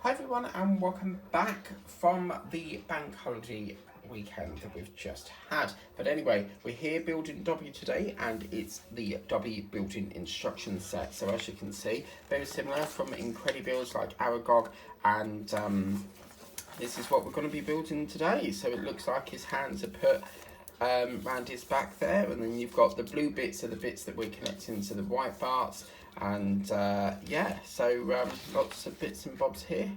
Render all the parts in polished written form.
Hi everyone and welcome back from the bank holiday weekend that we've just had. But anyway, we're here building Dobby today and it's the Dobby building instruction set. So as you can see, very similar from incredi builds like Aragog, and this is what we're going to be building today. So it looks like his hands are put around his back there, and then you've got the blue bits are the bits that we're connecting to the white parts. And yeah, so lots of bits and bobs here.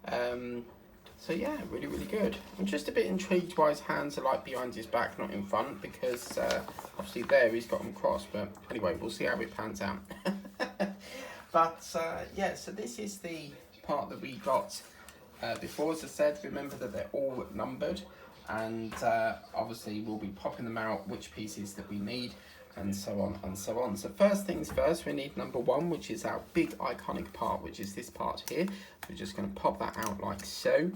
So yeah, really good. I'm just a bit intrigued why his hands are like behind his back, not in front, because obviously there he's got them crossed. But anyway, we'll see how it pans out. But yeah, so this is the part that we got before. As I said, remember that they're all numbered, and obviously we'll be popping them out, which pieces that we need, and so on and so on. So first things first, we need number one, which is our big iconic part, which is this part here. We're just going to pop that out like so,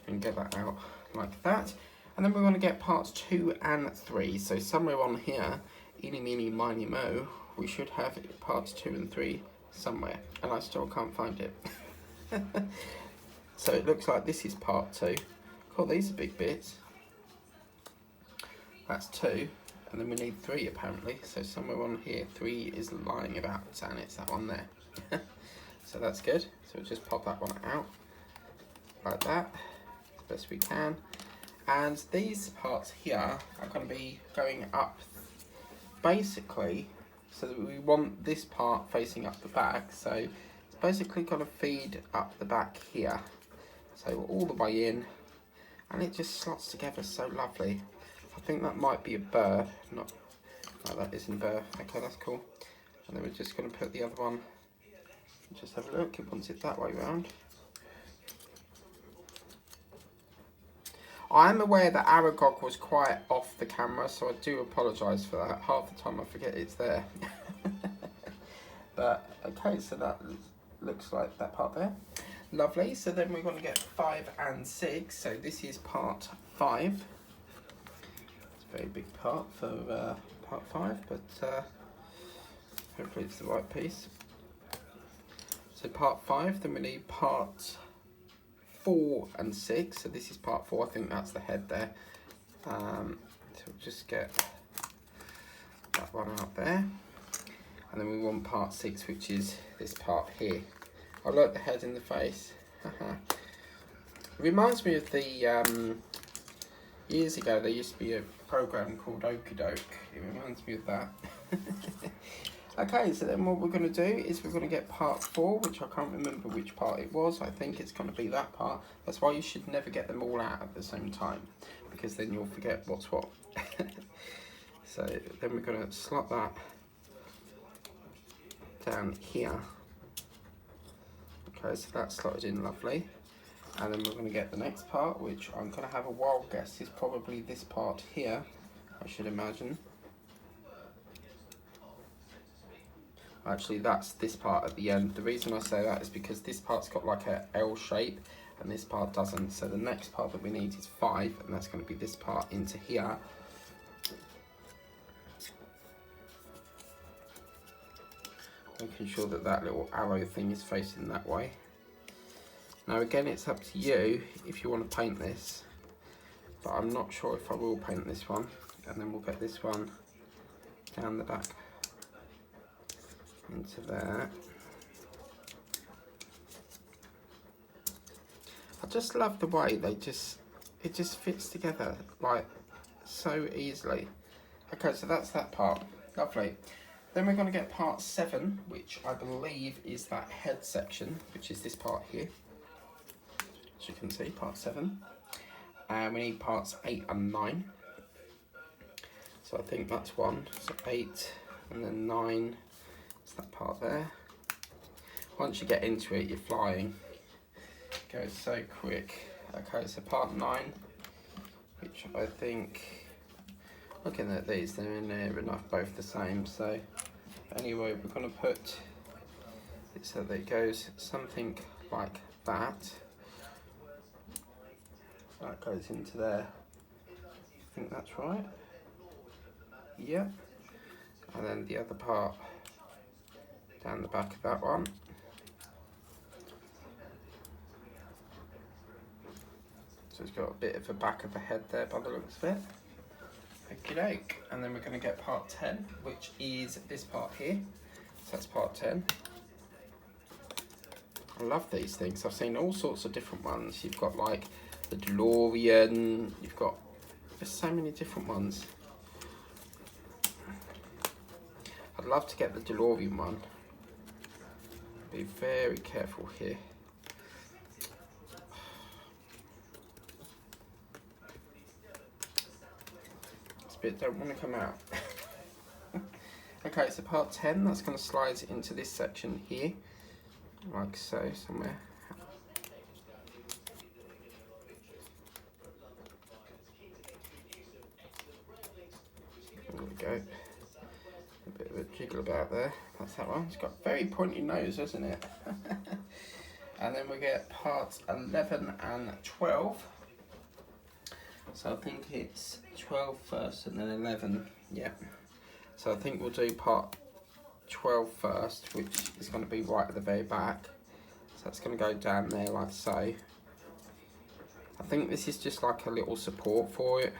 and get that out like that. And then we're going to get parts 2 and 3. So somewhere on here, eeny meeny miny mo, we should have parts 2 and 3 somewhere, and I still can't find it. So it looks like this is part 2. Cool, these are big bits. That's 2. And then we need 3 apparently, so somewhere on here 3 is lying about, and it's that one there. So that's good. So we'll just pop that one out like that, as best we can. And these parts here are going to be going up basically, so that we want this part facing up the back. So it's basically going to feed up the back here. So all the way in, and it just slots together so lovely. I think that might be a burr, no, that isn't a burr. Okay, that's cool. And then we're just going to put the other one, just have a look, it wants it that way round. I'm aware that Aragog was quite off the camera, so I do apologise for that. Half the time I forget it's there. But okay, so that looks like that part there. Lovely, so then we're going to get 5 and 6. So this is part 5. Very big part for part 5, but hopefully it's the right piece. So part 5, then we need part 4 and 6. So this is part 4, I think that's the head there. So we'll just get that one out there. And then we want part 6, which is this part here. I like the head and the face. It reminds me of the years ago there used to be a program called Okie Doke. It reminds me of that. Okay, so then what we're going to do is we're going to get part 4, which I can't remember which part it was. I think it's going to be that part. That's why you should never get them all out at the same time, because then you'll forget what's what. So then we're going to slot that down here. Okay, so that's slotted in lovely. And then we're going to get the next part, which I'm going to have a wild guess is probably this part here, I should imagine. Actually, that's this part at the end. The reason I say that is because this part's got like a L shape and this part doesn't. So the next part that we need is 5, and that's going to be this part into here. Making sure that that little arrow thing is facing that way. Now again, it's up to you if you want to paint this, but I'm not sure if I will paint this one. And then we'll get this one down the back into there. I just love the way it just fits together like so easily. Okay, so that's that part, lovely. Then we're going to get part 7, which I believe is that head section, which is this part here. As you can see, part 7. And we need parts 8 and 9. So I think that's 1. So 8 and then 9. It's that part there. Once you get into it, you're flying. It goes so quick. Okay, so part 9, which I think, looking at these, they're in there enough, both the same. So anyway, we're going to put it so that it goes something like that. That goes into there. I think that's right. Yeah. And then the other part down the back of that one. So it's got a bit of a back of a head there by the looks of it. Okie doke. And then we're going to get part 10, which is this part here. So that's part 10. I love these things. I've seen all sorts of different ones. You've got like the DeLorean. There's so many different ones. I'd love to get the DeLorean one. Be very careful here. This bit don't want to come out. Okay, so part 10, that's going to slide into this section here. Like so, somewhere. There we go. A bit of a jiggle about there. That's that one. It's got a very pointy nose, hasn't it? And then we get parts 11 and 12. So I think it's 12 first and then 11. Yeah. So I think we'll do part 12 first, which is going to be right at the very back. So that's going to go down there like so. I think this is just like a little support for it.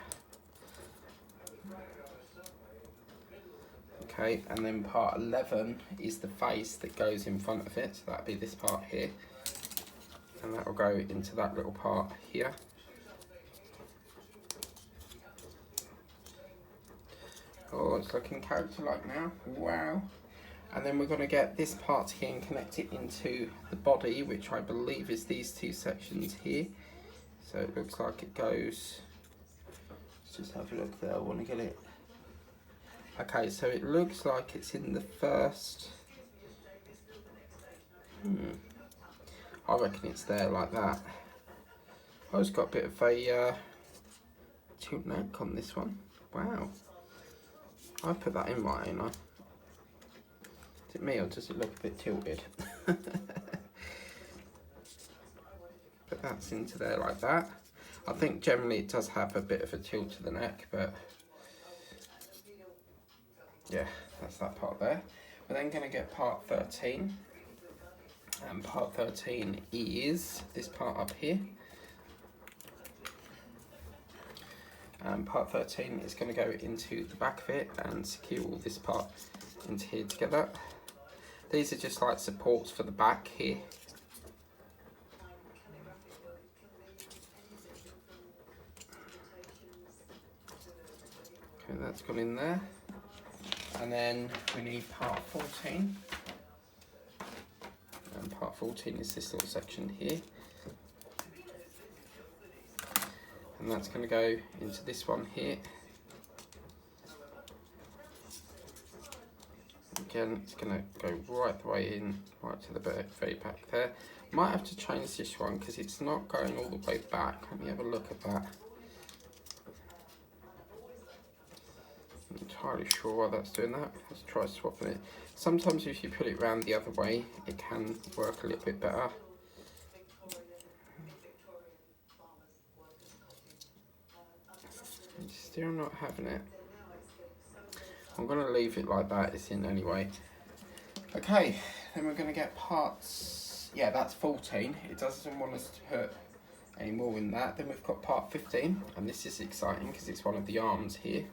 Okay, and then part 11 is the face that goes in front of it. So that'll be this part here. And that will go into that little part here. Oh, it's looking character-like now. Wow. And then we're going to get this part here and connect it into the body, which I believe is these two sections here. So it looks like it goes... Let's just have a look there. I want to get it. Okay, so it looks like it's in the first... I reckon it's there like that. Oh, it's got a bit of a tilt neck on this one. Wow. I put that in right, ain't I? Is it me or does it look a bit tilted? But that's into there like that. I think generally it does have a bit of a tilt to the neck, but yeah, that's that part there. We're then going to get part 13. And part 13 is this part up here. And part 13 is going to go into the back of it and secure all this part into here together. These are just like supports for the back here. Okay, that's gone in there. And then we need part 14. And part 14 is this little section here. And that's going to go into this one here. Again, it's going to go right the way in, right to the very back there. Might have to change this one because it's not going all the way back. Let me have a look at that. I'm not entirely sure why that's doing that. Let's try swapping it. Sometimes if you put it round the other way, it can work a little bit better. Still not having it. I'm going to leave it like that, it's in anyway. Okay, then we're going to get parts, yeah, that's 14. It doesn't want us to put any more in that. Then we've got part 15, and this is exciting because it's one of the arms here.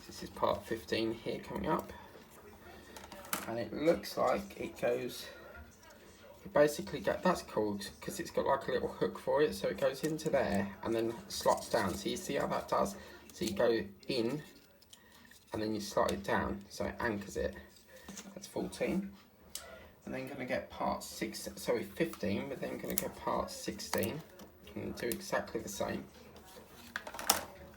This is part 15 here coming up. And it looks like it goes, it basically that's cool because it's got like a little hook for it, so it goes into there and then slots down. So you see how that does? So you go in and then you slot it down, so it anchors it. That's 14. And then going to get part 15, but then going to get part 16 and do exactly the same.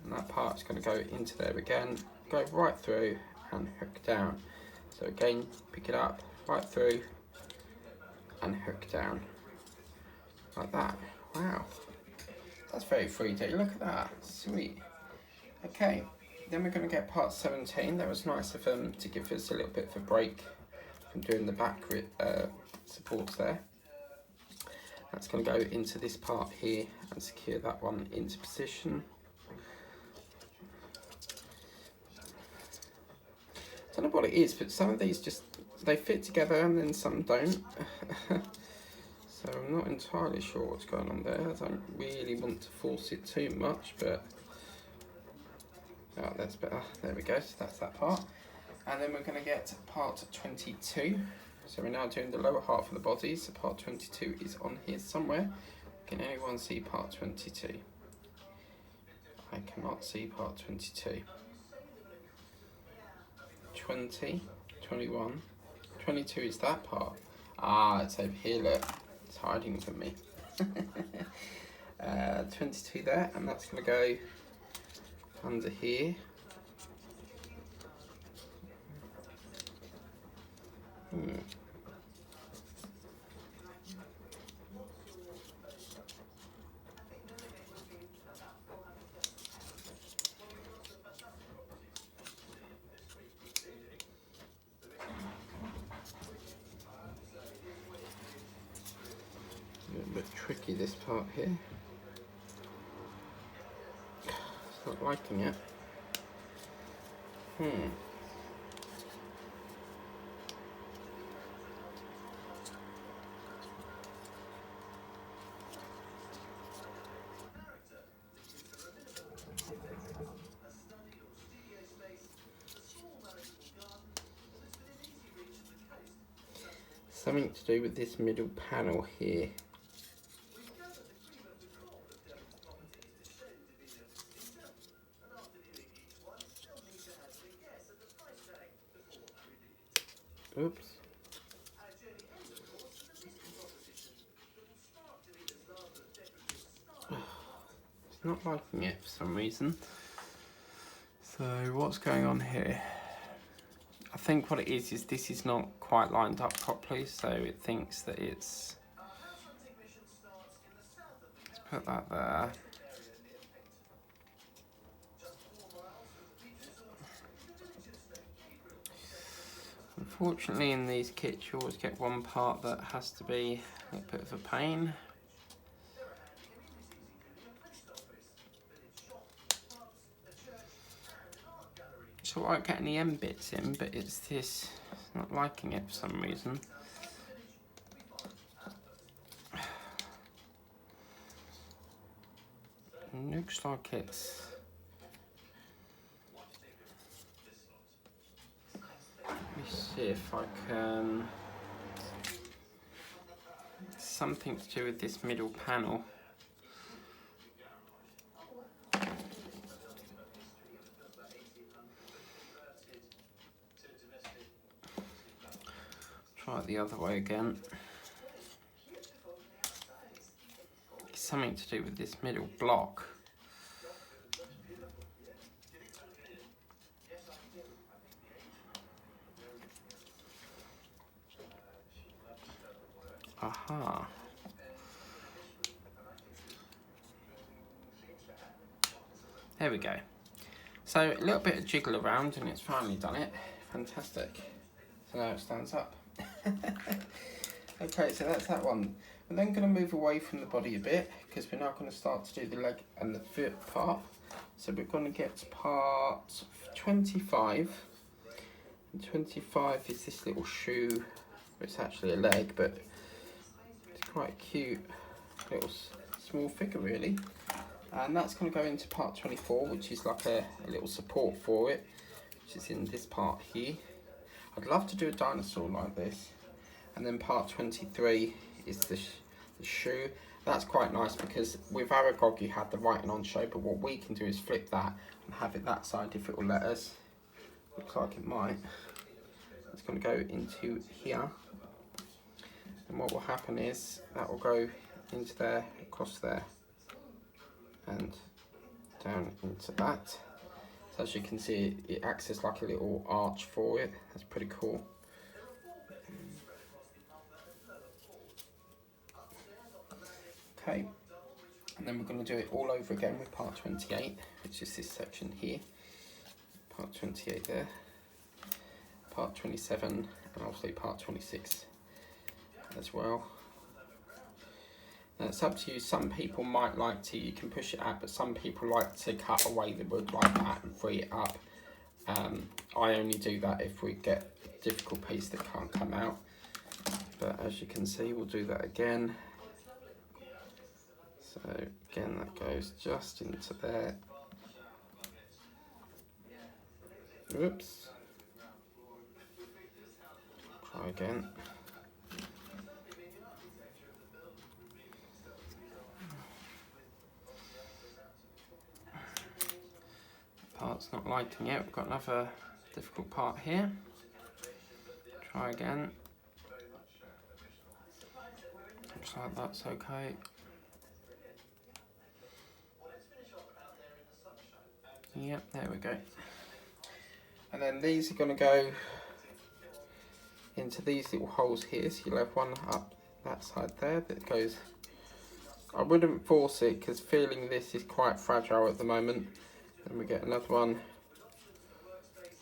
And that part's going to go into there again, go right through and hook down. So again, pick it up, right through and hook down. Like that. Wow. That's very 3D. Look at that. Sweet. Okay. Then we're going to get part 17. That was nice of them to give us a little bit of a break from doing the back supports there. That's going to go into this part here and secure that one into position. I don't know what it is, but some of these just, they fit together and then some don't. So I'm I'm not entirely sure what's going on there. I don't really want to force it too much, but oh, that's better. There we go, so that's that part. And then we're going to get part 22. So we're now doing the lower half of the body, so part 22 is on here somewhere. Can anyone see part 22? I cannot see part 22. 20, 21, 22 is that part. Ah, it's over here, look. It's hiding from me. 22 there, and that's going to go under here. A little bit tricky, this part here. It's not liking it. Something to do with this middle panel here. Oops. It's not liking it for some reason. So what's going on here? I think what it is this is not quite lined up properly, so it thinks that it's... Let's put that there. Unfortunately, in these kits you always get one part that has to be a bit of a pain. So I won't get any M bits in, but it's this, it's not liking it for some reason. It looks like it's... Let me see if I can... Something to do with this middle panel. Try it the other way again. Something to do with this middle block. Aha. There we go. So a little bit of jiggle around and it's finally done it. Fantastic. So now it stands up. Okay, so that's that one. We're then going to move away from the body a bit because we're now going to start to do the leg and the foot part. So we're going to get part 25. And 25 is this little shoe. It's actually a leg, but it's quite a cute little small figure really. And that's going to go into part 24, which is like a little support for it, which is in this part here. I'd love to do a dinosaur like this. And then part 23 is the shoe. That's quite nice because with Aragog you had the writing on show, but what we can do is flip that and have it that side if it will let us. Looks like it might. It's going to go into here. And what will happen is that will go into there, across there, and down into that. So as you can see, it acts as like a little arch for it. That's pretty cool. Okay, and then we're going to do it all over again with part 28, which is this section here. Part 28 there, part 27, and obviously part 26 as well. Now it's up to you. Some people might like to, you can push it out, but some people like to cut away the wood like that and free it up. I only do that if we get a difficult piece that can't come out. But as you can see, we'll do that again. So again, that goes just into there. Oops. Try again. Part's not lighting yet. We've got another difficult part here. Try again. Looks like that's okay. Yep, there we go. And then these are going to go into these little holes here. So you'll have one up that side there that goes. I wouldn't force it because feeling this is quite fragile at the moment. Then we get another one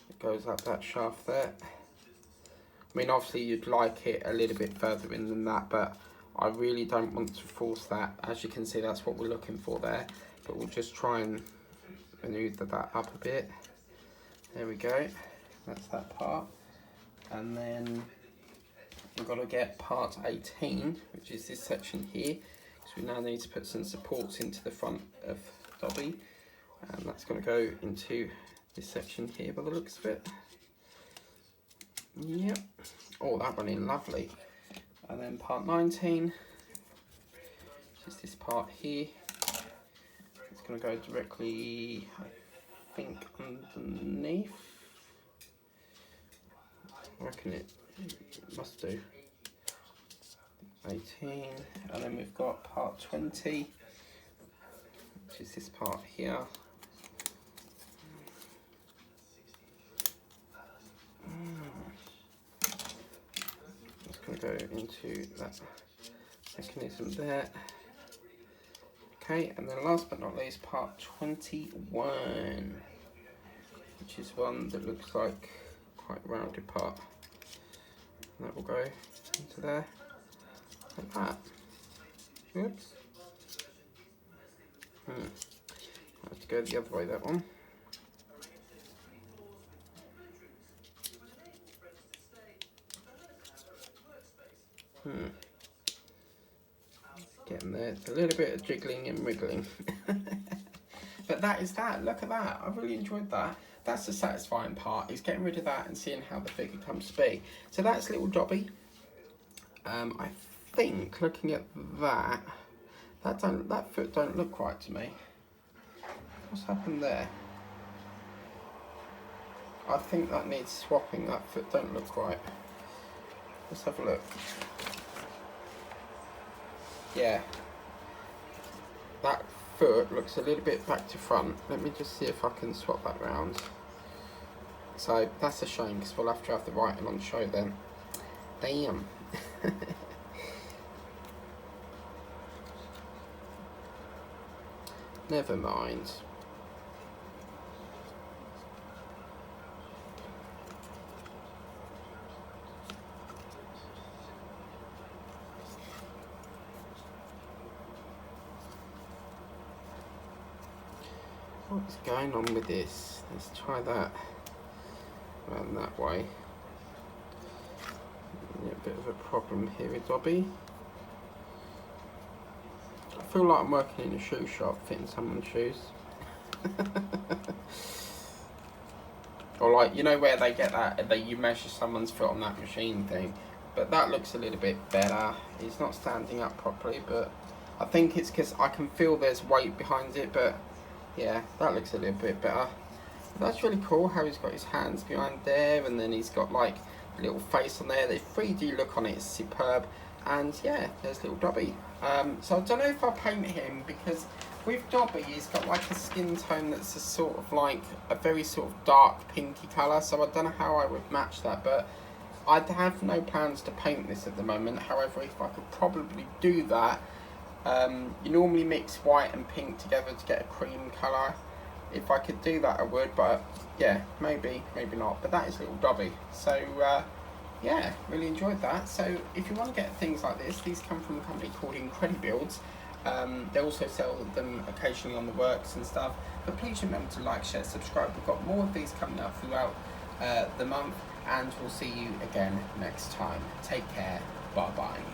that goes up that shaft there. I mean, obviously you'd like it a little bit further in than that, but I really don't want to force that. As you can see, that's what we're looking for there. But we'll just try and maneuver that up a bit. There we go. That's that part. And then we've got to get part 18, which is this section here. So we now need to put some supports into the front of Dobby. And that's going to go into this section here by the looks of it. Yep. Oh, that went in lovely. And then part 19, which is this part here. It's going to go directly, I think, underneath. I reckon it must do. 18, and then we've got part 20, which is this part here. It's going to go into that mechanism there. Okay, and then last but not least, part 21, which is one that looks like quite a rounded part. And that will go into there, like that. Oops. I have to go the other way, that one. Getting there, it's a little bit of jiggling and wriggling. But that is that, look at that, I really enjoyed that. That's the satisfying part, is getting rid of that and seeing how the figure comes to be. So that's little Dobby. I think, looking at that, that foot don't look right to me. What's happened there? I think that needs swapping, that foot don't look right. Let's have a look. Yeah, that foot looks a little bit back to front. Let me just see if I can swap that round. So that's a shame because we'll have to have the writing on show then. Damn. Never mind. What's going on with this? Let's try that around that way. Yeah, a bit of a problem here with Dobby. I feel like I'm working in a shoe shop fitting someone's shoes. Or like, you know where they get that, you measure someone's foot on that machine thing. But that looks a little bit better. He's not standing up properly, but I think it's because I can feel there's weight behind it, but yeah, that looks a little bit better. That's really cool how he's got his hands behind there, and then he's got like a little face on there. The 3D look on it is superb, and yeah, there's little Dobby. So I don't know if I'll paint him, because with Dobby he's got like a skin tone that's a sort of like a very sort of dark pinky colour, so I don't know how I would match that, but I have no plans to paint this at the moment. However, if I could probably do that, you normally mix white and pink together to get a cream colour. If I could do that I would, but yeah, maybe not. But that is little Dobby. So yeah, really enjoyed that. So if you want to get things like this, these come from a company called Incredi. They also sell them occasionally on the works and stuff. But please remember to like, share, subscribe. We've got more of these coming up throughout the month, and we'll see you again next time. Take care. Bye bye.